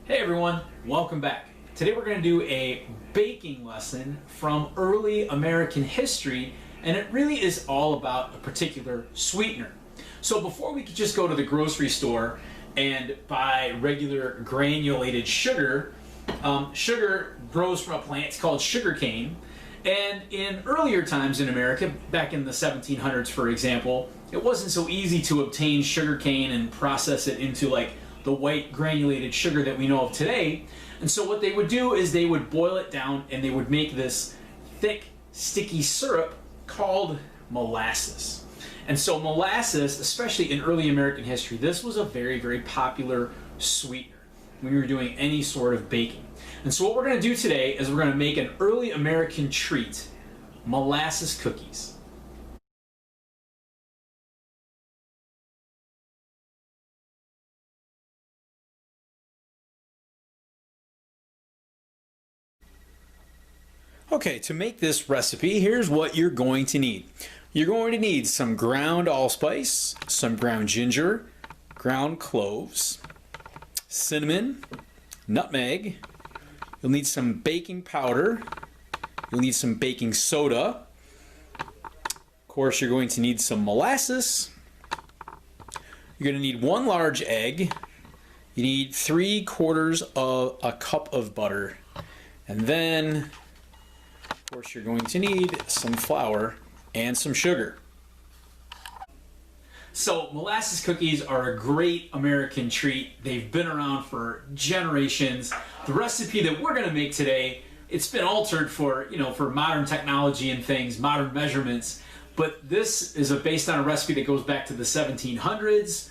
Hey everyone, welcome back. Today we're going to do a baking lesson from early American history, and it really is all about a particular sweetener. So before we could just go to the grocery store and buy regular granulated sugar, sugar grows from a plant, it's called sugarcane, and in earlier times in America, back in the 1700s for example, it wasn't so easy to obtain sugarcane and process it into like the white granulated sugar that we know of today. And so what they would do is they would boil it down and they would make this thick, sticky syrup called molasses. And so molasses, especially in early American history, this was a very, very popular sweetener when we were doing any sort of baking. And so what we're going to do today is we're going to make an early American treat, molasses cookies. Okay, to make this recipe, here's what you're going to need. You're going to need some ground allspice, some ground ginger, ground cloves, cinnamon, nutmeg. You'll need some baking powder. You'll need some baking soda. Of course, you're going to need some molasses. You're going to need 1 large egg. You need 3/4 of a cup of butter. And then of course, you're going to need some flour and some sugar. So molasses cookies are a great American treat. They've been around for generations. The recipe that we're going to make today, it's been altered for, for modern technology and things, modern measurements. But this is based on a recipe that goes back to the 1700s.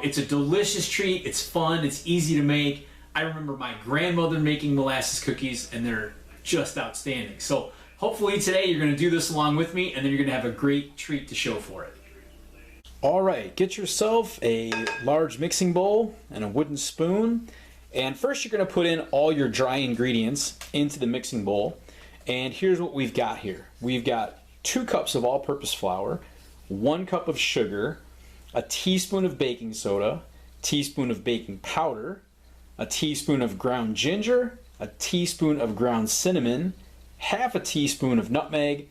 It's a delicious treat. It's fun. It's easy to make. I remember my grandmother making molasses cookies, and they're just outstanding. So hopefully today you're going to do this along with me, and then you're going to have a great treat to show for it. All right, get yourself a large mixing bowl and a wooden spoon, and first you're going to put in all your dry ingredients into the mixing bowl. And here's what we've got here. We've got 2 cups of all-purpose flour, 1 cup of sugar, a teaspoon of baking soda, teaspoon of baking powder, a teaspoon of ground ginger, a teaspoon of ground cinnamon, half a teaspoon of nutmeg,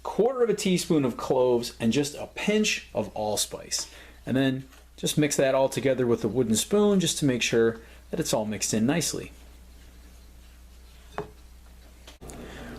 1/4 teaspoon of cloves, and just a pinch of allspice. And then just mix that all together with a wooden spoon just to make sure that it's all mixed in nicely.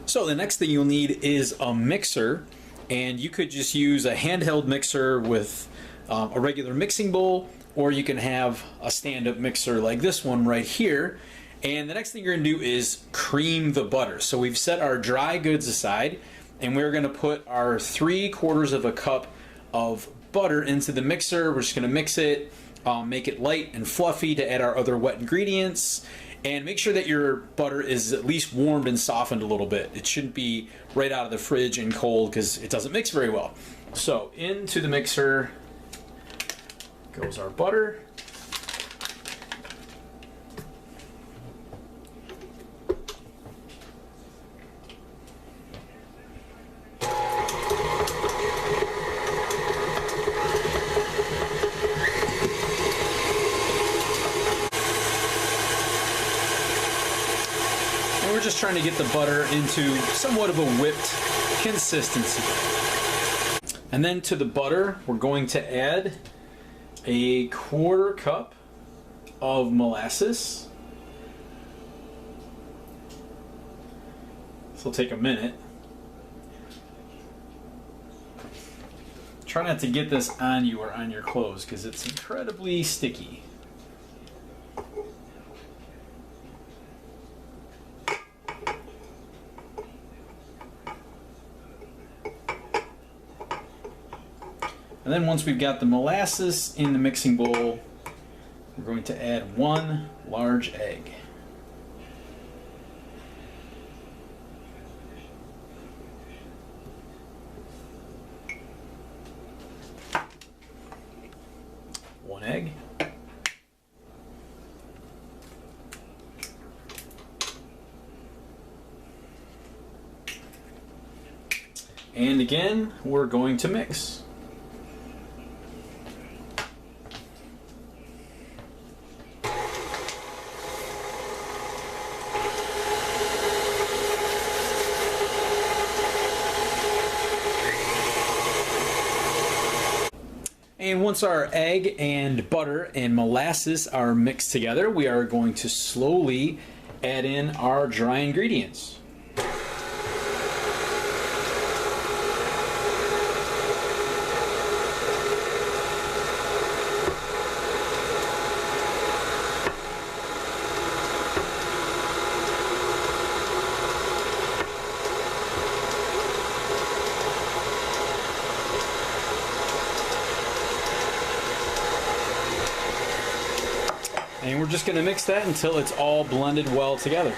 So the next thing you'll need is a mixer, and you could just use a handheld mixer with a regular mixing bowl, or you can have a stand-up mixer like this one right here. And the next thing you're going to do is cream the butter. So we've set our dry goods aside, and we're going to put our 3/4 of a cup of butter into the mixer. We're just going to mix it, make it light and fluffy to add our other wet ingredients. And make sure that your butter is at least warmed and softened a little bit. It shouldn't be right out of the fridge and cold because it doesn't mix very well. So into the mixer goes our butter. We're just trying to get the butter into somewhat of a whipped consistency. And then to the butter, we're going to add a 1/4 cup of molasses. This will take a minute. Try not to get this on you or on your clothes because it's incredibly sticky. And then once we've got the molasses in the mixing bowl, we're going to add 1 large egg. One egg. And again, we're going to mix. once our egg and butter and molasses are mixed together, we are going to slowly add in our dry ingredients. And we're just going to mix that until it's all blended well together.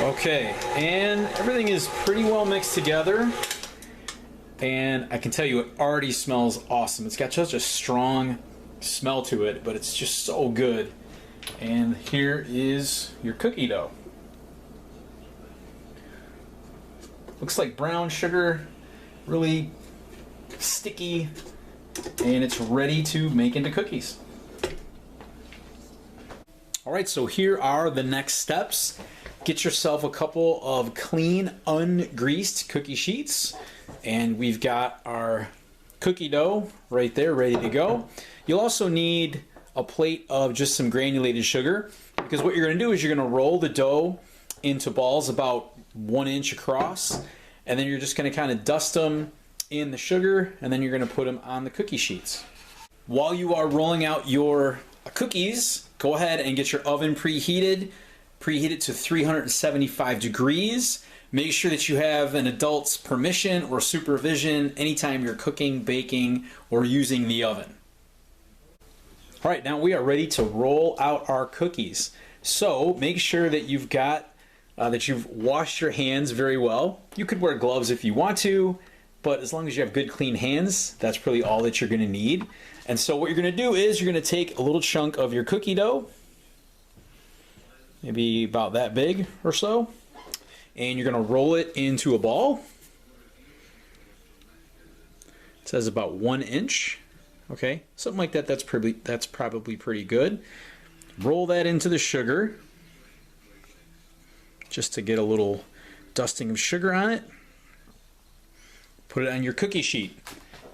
Okay, and everything is pretty well mixed together. And I can tell you it already smells awesome. It's got such a strong smell to it, but it's just so good. And here is your cookie dough. Looks like brown sugar, really sticky, and it's ready to make into cookies. All right, so here are the next steps. Get yourself a couple of clean, ungreased cookie sheets, and we've got our cookie dough right there ready to go. You'll also need a plate of just some granulated sugar, because what you're going to do is you're going to roll the dough into balls about 1 inch across, and then you're just going to kind of dust them in the sugar, and then you're going to put them on the cookie sheets. While you are rolling out your cookies, go ahead and get your oven preheated. Preheat it to 375 degrees. Make sure that you have an adult's permission or supervision anytime you're cooking, baking, or using the oven. All right, now we are ready to roll out our cookies. So make sure that you've got that you've washed your hands very well. You could wear gloves if you want to, but as long as you have good clean hands, that's really all that you're going to need. And so what you're going to do is you're going to take a little chunk of your cookie dough, maybe about that big or so, and you're going to roll it into a ball. It says about 1 inch. Okay, something like that. That's probably pretty good. Roll that into the sugar, just to get a little dusting of sugar on it. Put it on your cookie sheet,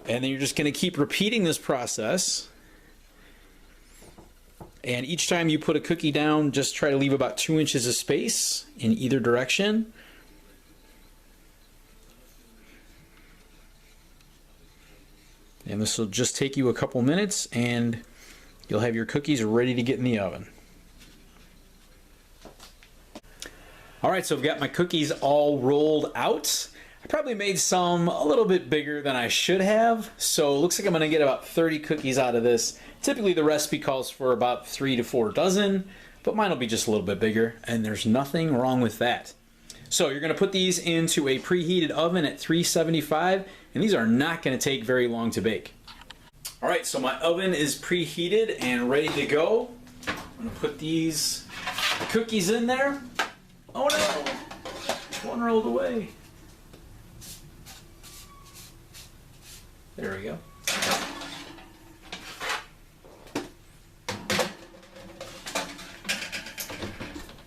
and then you're just going to keep repeating this process. And each time you put a cookie down, just try to leave about 2 inches of space in either direction. And this will just take you a couple minutes, and you'll have your cookies ready to get in the oven. All right, so I've got my cookies all rolled out. I probably made some a little bit bigger than I should have, so it looks like I'm going to get about 30 cookies out of this. Typically the recipe calls for about 3 to 4 dozen, but mine will be just a little bit bigger, and there's nothing wrong with that. So you're going to put these into a preheated oven at 375, and these are not going to take very long to bake. All right, so my oven is preheated and ready to go. I'm going to put these cookies in there. Oh no! One rolled away. There we go.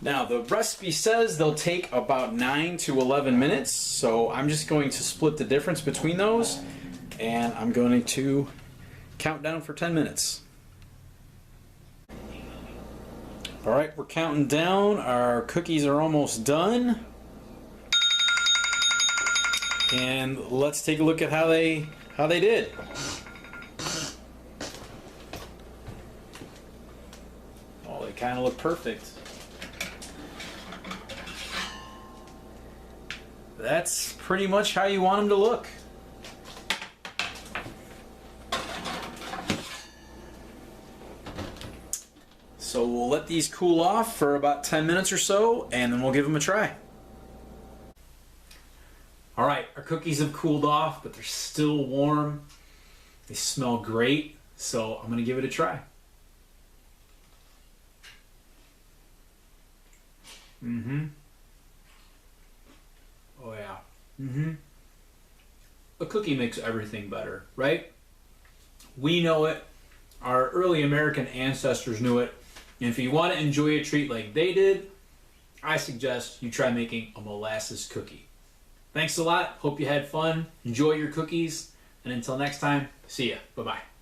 Now the recipe says they'll take about 9 to 11 minutes, so I'm just going to split the difference between those, and I'm going to count down for 10 minutes. All right, we're counting down. Our cookies are almost done. And let's take a look at how they did. Oh, they kind of look perfect. That's pretty much how you want them to look. So we'll let these cool off for about 10 minutes or so, and then we'll give them a try. All right, our cookies have cooled off, but they're still warm. They smell great, so I'm going to give it a try. Oh yeah. A cookie makes everything better, right? We know it. Our early American ancestors knew it. And if you want to enjoy a treat like they did, I suggest you try making a molasses cookie. Thanks a lot. Hope you had fun. Enjoy your cookies. And until next time, see ya. Bye-bye.